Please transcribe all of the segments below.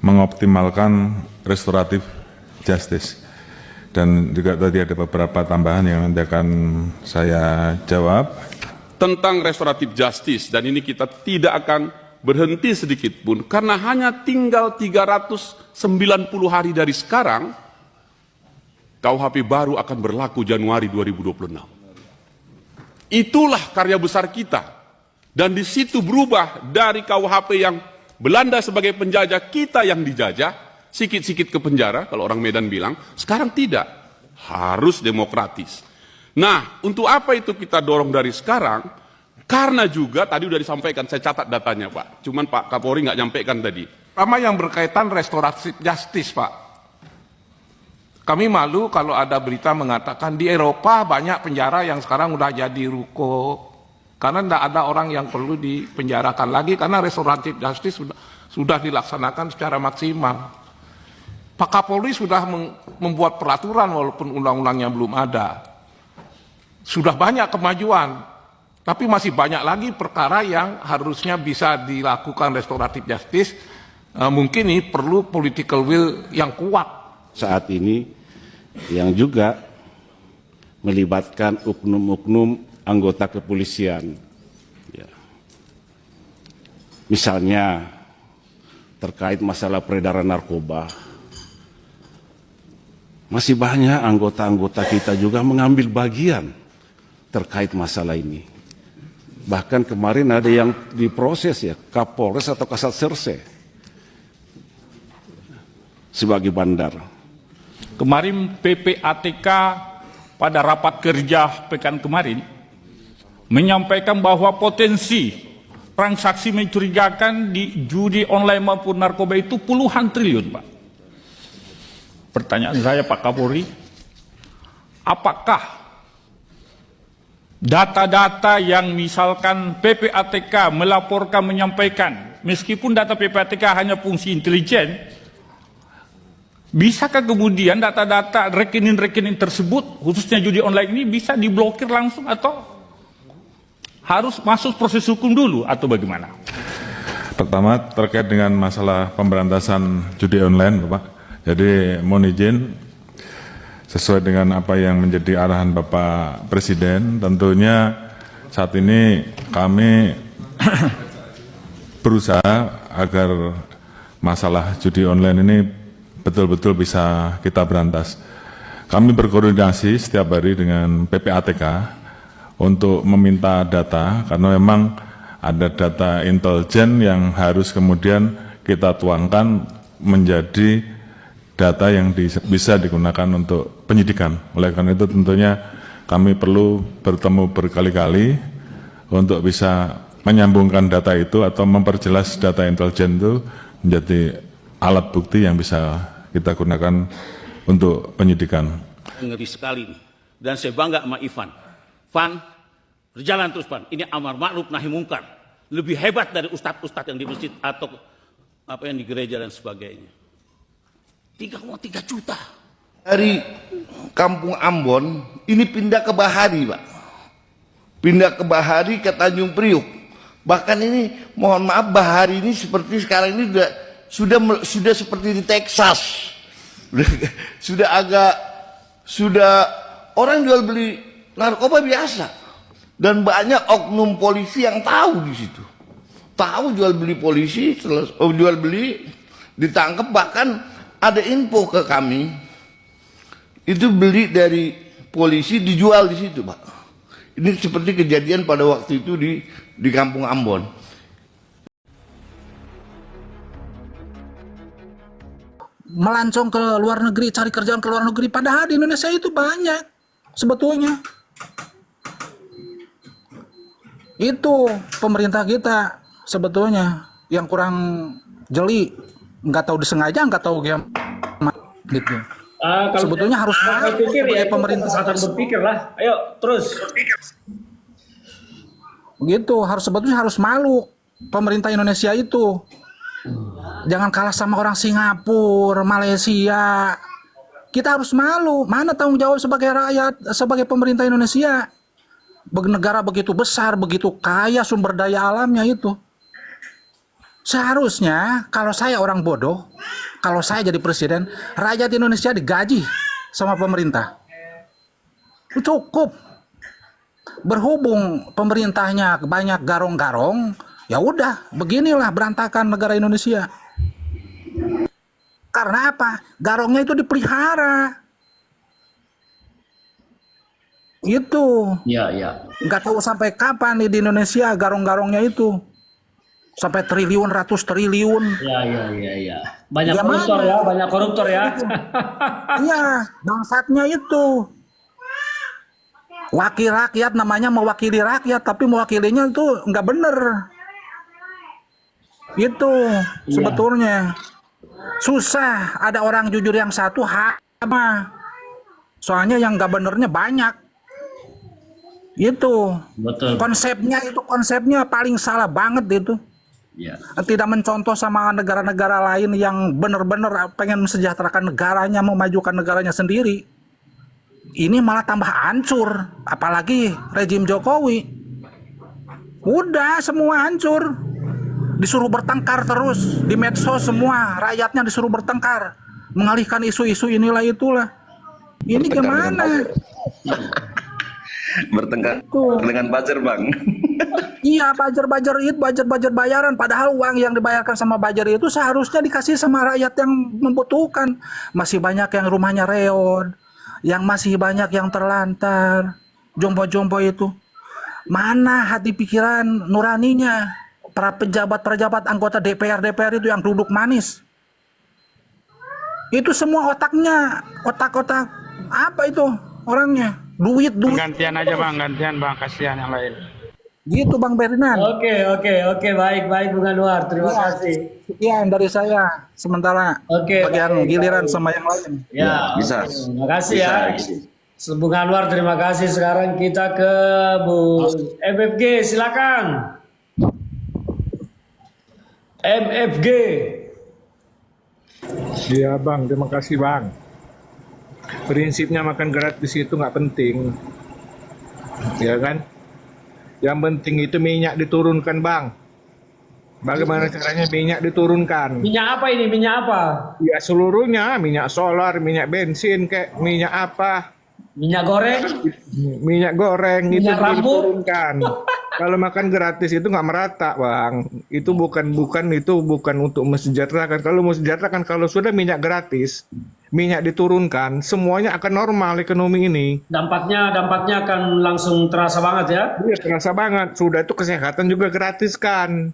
mengoptimalkan restoratif justice. Dan juga tadi ada beberapa tambahan yang nanti akan saya jawab. Tentang restoratif justice, dan ini kita tidak akan berhenti sedikit pun, karena hanya tinggal 390 hari dari sekarang, KUHP baru akan berlaku Januari 2026. Itulah karya besar kita. Dan di situ berubah dari KUHP yang Belanda sebagai penjajah, kita yang dijajah, sikit-sikit ke penjara, kalau orang Medan bilang, sekarang tidak. Harus demokratis. Nah, untuk apa itu kita dorong dari sekarang? Karena juga, tadi sudah disampaikan, saya catat datanya Pak. Cuman Pak Kapolri nggak nyampaikan tadi. Pertama yang berkaitan restoratif justice Pak. Kami malu kalau ada berita mengatakan di Eropa banyak penjara yang sekarang udah jadi ruko. Karena tidak ada orang yang perlu dipenjarakan lagi karena restoratif justice sudah dilaksanakan secara maksimal. Pak Kapolri sudah membuat peraturan walaupun undang-undangnya belum ada. Sudah banyak kemajuan, tapi masih banyak lagi perkara yang harusnya bisa dilakukan restoratif justice. Mungkin ini perlu political will yang kuat. Saat ini yang juga melibatkan oknum-oknum anggota kepolisian, ya. Misalnya terkait masalah peredaran narkoba, masih banyak anggota-anggota kita juga mengambil bagian terkait masalah ini. Bahkan kemarin ada yang diproses ya, Kapolres atau Kasat Serse sebagai bandar. Kemarin PPATK pada rapat kerja pekan kemarin menyampaikan bahwa potensi transaksi mencurigakan di judi online maupun narkoba itu puluhan triliun, Pak. Pertanyaan saya Pak Kapolri, apakah data-data yang misalkan PPATK melaporkan menyampaikan, meskipun data PPATK hanya fungsi intelijen, bisakah kemudian data-data rekening-rekening tersebut, khususnya judi online ini, bisa diblokir langsung atau harus masuk proses hukum dulu atau bagaimana? Pertama terkait dengan masalah pemberantasan judi online, Bapak. Jadi mohon izin sesuai dengan apa yang menjadi arahan Bapak Presiden, tentunya saat ini kami berusaha agar masalah judi online ini betul-betul bisa kita berantas. Kami berkoordinasi setiap hari dengan PPATK untuk meminta data, karena memang ada data intelijen yang harus kemudian kita tuangkan menjadi data yang bisa digunakan untuk penyidikan. Oleh karena itu tentunya kami perlu bertemu berkali-kali untuk bisa menyambungkan data itu atau memperjelas data intelijen itu menjadi alat bukti yang bisa kita gunakan untuk penyidikan. Ngeri sekali nih. Dan saya bangga sama Ivan. Van, berjalan terus Van. Ini amar ma'ruf nahi mungkar. Lebih hebat dari ustadz-ustadz yang di masjid atau apa yang di gereja dan sebagainya. 3,3 juta. Dari Kampung Ambon, ini pindah ke Bahari, Pak. Pindah ke Bahari, ke Tanjung Priuk. Bahkan ini, mohon maaf, Bahari ini seperti sekarang ini sudah seperti di Texas. Sudah orang jual beli narkoba biasa. Dan banyak oknum polisi yang tahu di situ. Tahu jual beli polisi, jual beli, ditangkap, bahkan ada info ke kami. Itu beli dari polisi dijual di situ, Pak. Ini seperti kejadian pada waktu itu di Kampung Ambon. Melancong ke luar negeri, cari kerjaan ke luar negeri, padahal di Indonesia itu banyak sebetulnya. Itu pemerintah kita sebetulnya yang kurang jeli, nggak tahu disengaja, nggak tahu gimana gitu. Sebetulnya harus pikir ya, pemerintah berpikir lah. Ayo terus. Gitu, sebetulnya harus malu pemerintah Indonesia itu. Jangan kalah sama orang Singapura, Malaysia. Kita harus malu. Mana tanggung jawab sebagai rakyat, sebagai pemerintah Indonesia? Negara begitu besar, begitu kaya sumber daya alamnya itu. Seharusnya kalau saya orang bodoh, kalau saya jadi presiden, rakyat Indonesia digaji sama pemerintah. Cukup. Berhubung pemerintahnya banyak garong-garong, ya udah, beginilah berantakan negara Indonesia. Karena apa? Garongnya itu dipelihara. Itu. Ya, ya. Nggak tahu sampai kapan nih di Indonesia garong-garongnya itu. Sampai triliun, ratus triliun. Ya. Banyak Ya, koruptor mana? ya, banyak koruptor ya. Iya, bangsatnya itu. Wakil rakyat namanya mewakili rakyat, tapi mewakilinya itu nggak bener. Itu sebetulnya. Susah ada orang jujur yang satu sama. Soalnya yang nggak benernya banyak. Itu. Betul. Konsepnya paling salah banget itu. Ya. Tidak mencontoh sama negara-negara lain yang benar-benar pengen mensejahterakan negaranya, memajukan negaranya sendiri. Ini malah tambah hancur, apalagi rejim Jokowi. Udah semua hancur. Disuruh bertengkar terus di medsos, semua rakyatnya disuruh bertengkar, mengalihkan isu-isu inilah itulah. Ini gimana? Bertengkar dengan buzzer, Bang. Iya, budget bayaran. Padahal uang yang dibayarkan sama budget itu seharusnya dikasih sama rakyat yang membutuhkan. Masih banyak yang rumahnya reot, yang masih banyak yang terlantar, jompo-jompo itu. Mana hati pikiran nuraninya? Para pejabat anggota DPR itu yang duduk manis. Itu semua otak apa itu orangnya? Duit. Gantian aja Bang, kasihan yang lain. Gitu Bang Ferdinand. Oke, baik Bung Anwar, terima kasih. Sekian dari saya sementara. Bagian giliran sama yang lain. Ya, Bisa. Terima kasih ya. Bung Anwar, terima kasih. Sekarang kita ke Bu MFG, silakan. MFG. Iya Bang, terima kasih Bang. Prinsipnya makan gratis itu nggak penting, ya kan? Yang penting itu minyak diturunkan Bang. Bagaimana caranya minyak diturunkan? Minyak apa ini? Minyak apa? Ya seluruhnya, minyak solar, minyak bensin, kayak minyak apa? Minyak goreng? Minyak goreng itu Minyak rambut? diturunkan. Kalau makan gratis itu nggak merata, Bang. Itu bukan untuk mensejahterakan. Kalau mensejahterakan, kalau sudah minyak gratis, minyak diturunkan, semuanya akan normal ekonomi ini. Dampaknya akan langsung terasa banget ya? Iya, terasa banget. Sudah itu kesehatan juga gratis kan.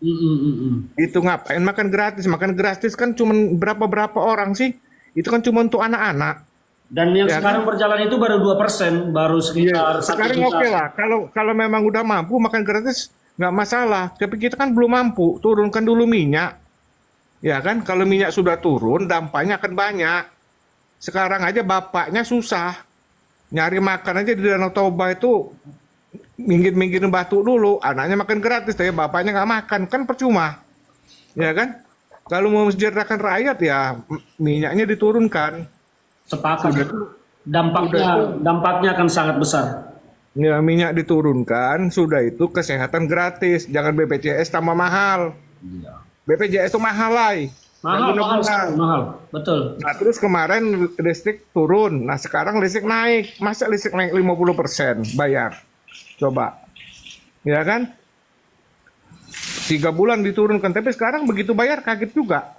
Itu ngapain makan gratis? Makan gratis kan cuma berapa orang sih? Itu kan cuma untuk anak-anak. Dan yang Ya, sekarang berjalan itu baru 2%, baru sekitar 1 sekarang juta. oke lah. Kalau memang udah mampu makan gratis nggak masalah. Tapi kita kan belum mampu. Turunkan dulu minyak. Ya kan? Kalau minyak sudah turun, dampaknya akan banyak. Sekarang aja bapaknya susah. Nyari makan aja di Danau Toba itu minggir-minggirin batu dulu. Anaknya makan gratis, tapi bapaknya nggak makan. Kan percuma. Ya kan? Kalau mau mensejahterakan rakyat ya minyaknya diturunkan. Sepakat. Dampaknya akan sangat besar. Ya, minyak diturunkan, sudah itu kesehatan gratis. Jangan BPJS tambah mahal. BPJS itu mahal lah. Mahal. Betul. Nah, terus kemarin listrik turun. Nah, sekarang listrik naik. Masa listrik naik 50% bayar? Coba. Ya kan? 3 bulan diturunkan. Tapi sekarang begitu bayar kaget juga.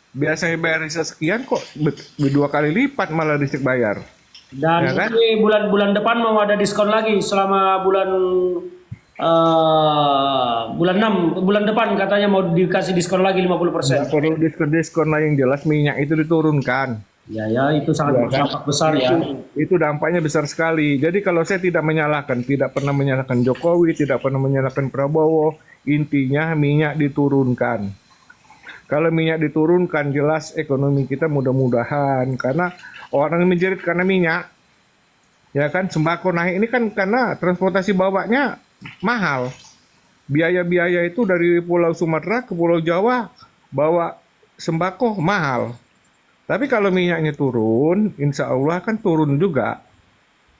Biasanya bayar sekian kok 2 kali lipat malah listrik bayar. Dan Ya kan? ini bulan depan mau ada diskon lagi selama bulan 6 bulan depan katanya mau dikasih diskon lagi 50%. Perlu diskon lah, yang jelas minyak itu diturunkan. Ya itu sangat berdampak besar ya. Itu dampaknya besar sekali. Jadi kalau saya tidak pernah menyalahkan Jokowi, tidak pernah menyalahkan Prabowo, intinya minyak diturunkan. Kalau minyak diturunkan, jelas ekonomi kita mudah-mudahan, karena orang menjerit karena minyak, ya kan, sembako naik ini kan karena transportasi bawanya mahal. Biaya-biaya itu dari Pulau Sumatera ke Pulau Jawa bawa sembako mahal. Tapi kalau minyaknya turun, insya Allah kan turun juga,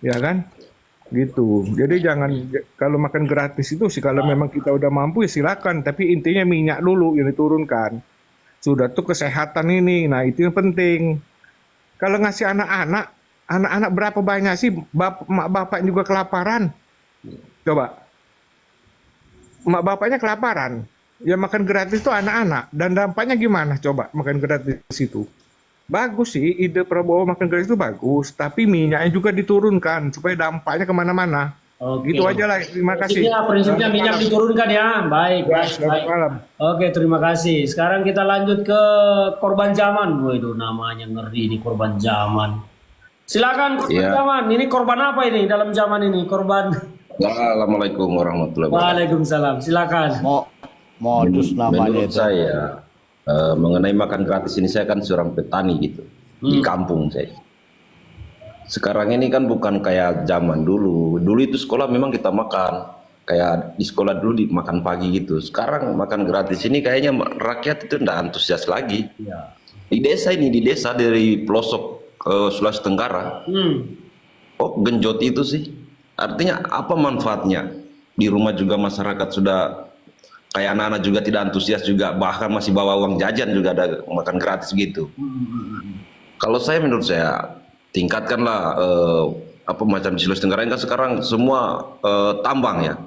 ya kan? gitu. Jadi jangan, kalau makan gratis itu sih kalau memang kita udah mampu ya silakan, tapi intinya minyak dulu yang diturunkan. Sudah tuh kesehatan ini, nah itu yang penting. Kalau ngasih anak-anak berapa banyak sih mak bapak juga kelaparan? Coba, mak bapaknya kelaparan, ya makan gratis tuh anak-anak, dan dampaknya gimana? Coba makan gratis itu. Bagus sih, ide Prabowo makan gratis itu bagus, tapi minyaknya juga diturunkan supaya dampaknya kemana-mana. Oke. Gitu aja lah, terima kasih. Prinsipnya minyak diturunkan ya. Baik, baik, Selamat baik. malam. Oke, terima kasih. Sekarang kita lanjut ke korban zaman. Waduh, namanya ngeri ini, korban zaman. Silakan korban Iya. zaman. Ini korban apa ini dalam zaman ini? Korban. Assalamualaikum warahmatullahi wabarakatuh. Waalaikumsalam. Silakan. Modus namanya menurut saya mengenai makan gratis ini, saya kan seorang petani gitu di kampung saya. Sekarang ini kan bukan kayak zaman dulu. Dulu itu sekolah memang kita makan kayak di sekolah dulu dimakan pagi gitu. Sekarang makan gratis ini kayaknya rakyat itu tidak antusias lagi. Ya. Di desa dari pelosok Sulawesi Tenggara. Oh, genjot itu sih. Artinya apa manfaatnya? Di rumah juga masyarakat sudah kayak anak-anak juga tidak antusias juga, bahkan masih bawa uang jajan juga ada makan gratis gitu. Kalau menurut saya tingkatkanlah apa macam di Sulawesi Tenggara kan sekarang semua tambang ya.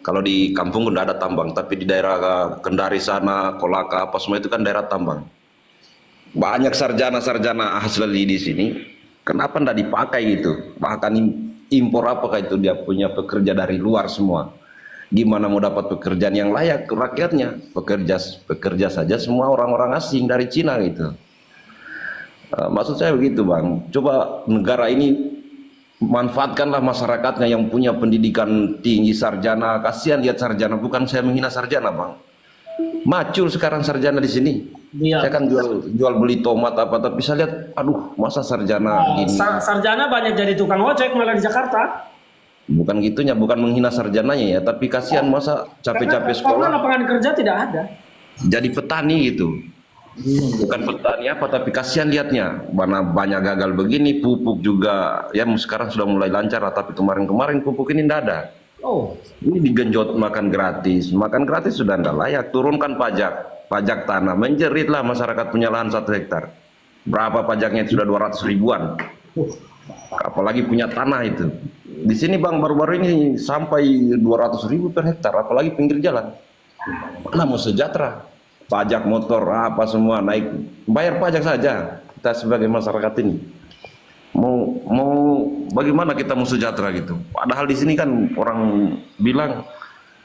Kalau di kampung udah ada tambang, tapi di daerah Kendari sana, Kolaka apa semua itu kan daerah tambang. Banyak sarjana-sarjana asli di sini. Kenapa ndak dipakai gitu? Bahkan impor apakah itu dia punya pekerja dari luar semua. Gimana mau dapat pekerjaan yang layak ke rakyatnya? Pekerja saja semua orang-orang asing dari Cina gitu. Maksud saya begitu Bang. Coba negara ini manfaatkanlah masyarakatnya yang punya pendidikan tinggi, sarjana. Kasihan lihat sarjana, bukan saya menghina sarjana Bang. Macul sekarang sarjana di sini. Iya. Saya kan jual beli tomat apa, tapi saya lihat, aduh masa sarjana gini. Sarjana banyak jadi tukang ojek malah di Jakarta. Bukan gitunya, bukan menghina sarjananya ya, tapi kasihan masa capek-capek Karena sekolah lapangan kerja tidak ada. jadi petani gitu. Bukan petani apa, tapi kasihan lihatnya mana banyak gagal begini, pupuk juga ya sekarang sudah mulai lancar, tapi kemarin-kemarin pupuk ini tidak ada. Oh, Ini digenjot makan gratis sudah tidak layak. Turunkan pajak tanah, menjeritlah masyarakat punya lahan 1 hektar. Berapa pajaknya itu sudah 200 ribuan. Apalagi punya tanah itu. Di sini Bang baru-baru ini sampai 200 ribu per hektar, apalagi pinggir jalan. Mana mau sejahtera? Pajak motor apa semua naik, bayar pajak saja. Kita sebagai masyarakat ini mau bagaimana kita mau sejahtera gitu? Padahal di sini kan orang bilang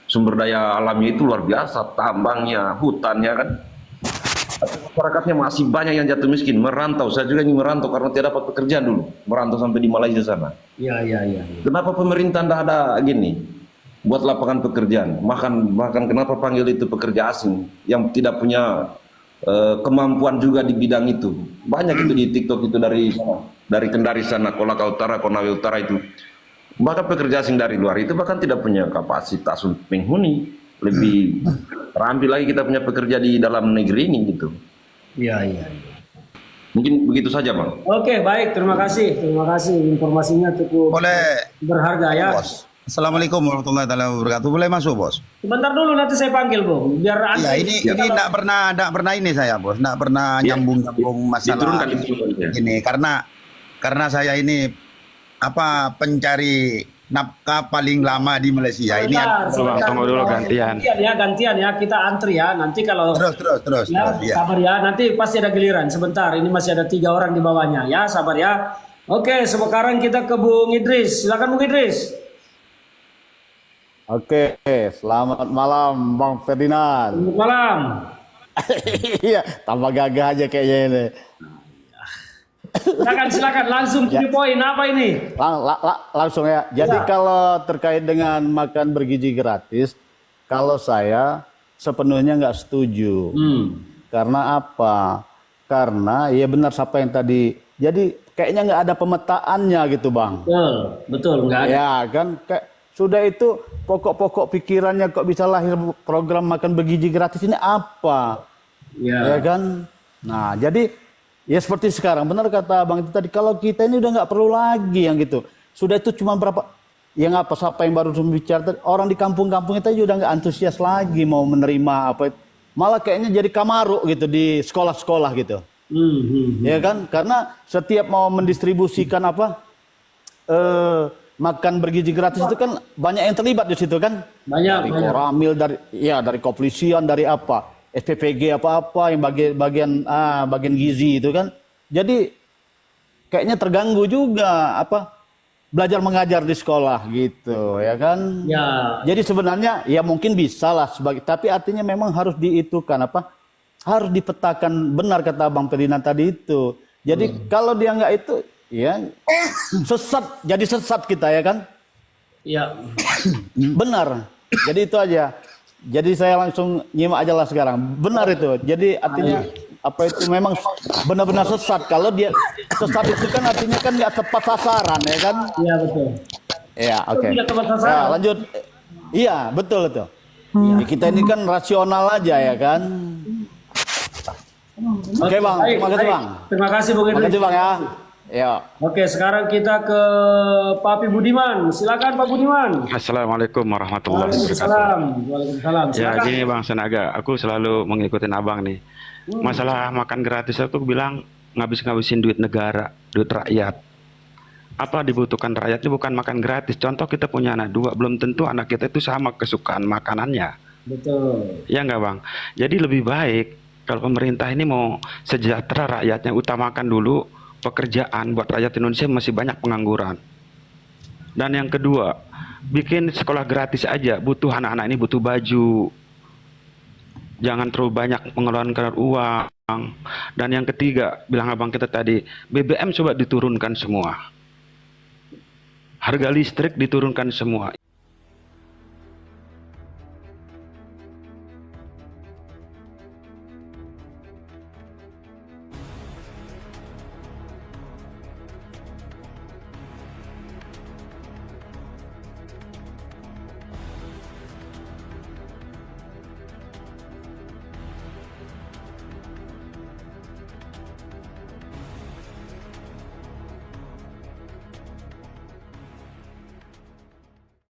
sumber daya alamnya itu luar biasa, tambangnya, hutannya kan. Masyarakatnya masih banyak yang jatuh miskin, merantau. Saya juga ingin merantau karena tidak dapat pekerjaan dulu, merantau sampai di Malaysia sana. iya. Kenapa pemerintah tidak ada gini, buat lapangan pekerjaan? Bahkan kenapa panggil itu pekerja asing yang tidak punya kemampuan juga di bidang itu? Banyak itu di TikTok itu dari Kendari sana, Kolaka Utara, Konawe Utara itu. Bahkan pekerja asing dari luar itu bahkan tidak punya kapasitas untuk menghuni. Lebih terampil lagi kita punya pekerja di dalam negeri ini gitu. Iya. Mungkin begitu saja Bang. Oke, baik. Terima kasih. Informasinya cukup berharga ya. Bos. Assalamualaikum warahmatullahi wabarakatuh. Boleh masuk Bos? Sebentar dulu nanti saya panggil Bung. Biar Ya ini enggak pernah ini saya Bos, enggak pernah nyambung masalah ini karena saya ini pencari nafkah paling lama di Malaysia. tunggu dulu gantian ya, kita antri ya. Nanti kalau terus ya. Sabar ya, nanti pasti ada giliran. Sebentar, ini masih ada 3 orang di bawahnya ya, sabar ya. Oke, sekarang kita ke Bung Idris. Silakan Bung Idris. Oke, selamat malam Bang Ferdinand. Selamat malam. Iya, tambah gagah aja kayaknya ini. Silakan langsung to the point. Apa ini? Langsung ya. Jadi kalau terkait dengan makan bergizi gratis, kalau saya sepenuhnya nggak setuju. Karena apa? Karena ya benar siapa yang tadi. Jadi kayaknya nggak ada pemetaannya gitu Bang. Betul nggak ada. Ya kan, kayak sudah itu pokok-pokok pikirannya kok bisa lahir program makan bergizi gratis ini apa? Ya kan. Nah jadi ya seperti sekarang, benar kata Bang itu tadi, kalau kita ini udah nggak perlu lagi yang gitu. Sudah itu cuma berapa, yang apa yang baru bicara tadi, orang di kampung-kampung itu juga nggak antusias lagi mau menerima apa, malah kayaknya jadi kamaruk gitu di sekolah-sekolah gitu. Ya kan, karena setiap mau mendistribusikan makan bergizi gratis itu kan banyak yang terlibat di situ kan, dari Koramil, dari kepolisian, dari SPPG apa yang bagian gizi itu kan, jadi kayaknya terganggu juga belajar mengajar di sekolah gitu ya kan. Ya. Jadi sebenarnya ya mungkin bisa lah tapi artinya memang harus diitukan harus dipetakan benar kata Bang Ferdinand tadi itu. Jadi kalau dia nggak itu ya jadi sesat kita ya kan. Ya. Benar. Jadi itu aja. Jadi saya langsung nyimak aja lah sekarang. Benar itu. Jadi artinya itu memang benar-benar sesat. Kalau dia sesat itu kan artinya kan nggak tepat sasaran ya kan? Iya betul. Iya oke. Tidak tepat sasaran. Ya, lanjut. Iya betul itu. Ya, kita ini kan rasional aja ya kan. Oke Bang, terima kasih Bang. Terima kasih Bung Idris. Terima kasih Bang ya. Ya. Oke, sekarang kita ke Pak Budiman. Silakan Pak Budiman. Assalamualaikum warahmatullahi wabarakatuh. Waalaikumsalam. Ya Silakan. gini Bang Senaga, aku selalu mengikuti abang nih. Masalah makan gratis aku bilang ngabis-ngabisin duit negara, duit rakyat. Apa dibutuhkan rakyat itu bukan makan gratis. Contoh kita punya anak 2, belum tentu anak kita itu sama kesukaan makanannya. Betul. Ya enggak Bang? Jadi lebih baik kalau pemerintah ini mau sejahtera rakyatnya, utamakan dulu pekerjaan buat rakyat Indonesia, masih banyak pengangguran. Dan yang kedua, bikin sekolah gratis aja, butuh anak-anak ini butuh baju. Jangan terlalu banyak pengeluaran uang. Dan yang ketiga, bilang abang kita tadi, BBM coba diturunkan semua. Harga listrik diturunkan semua.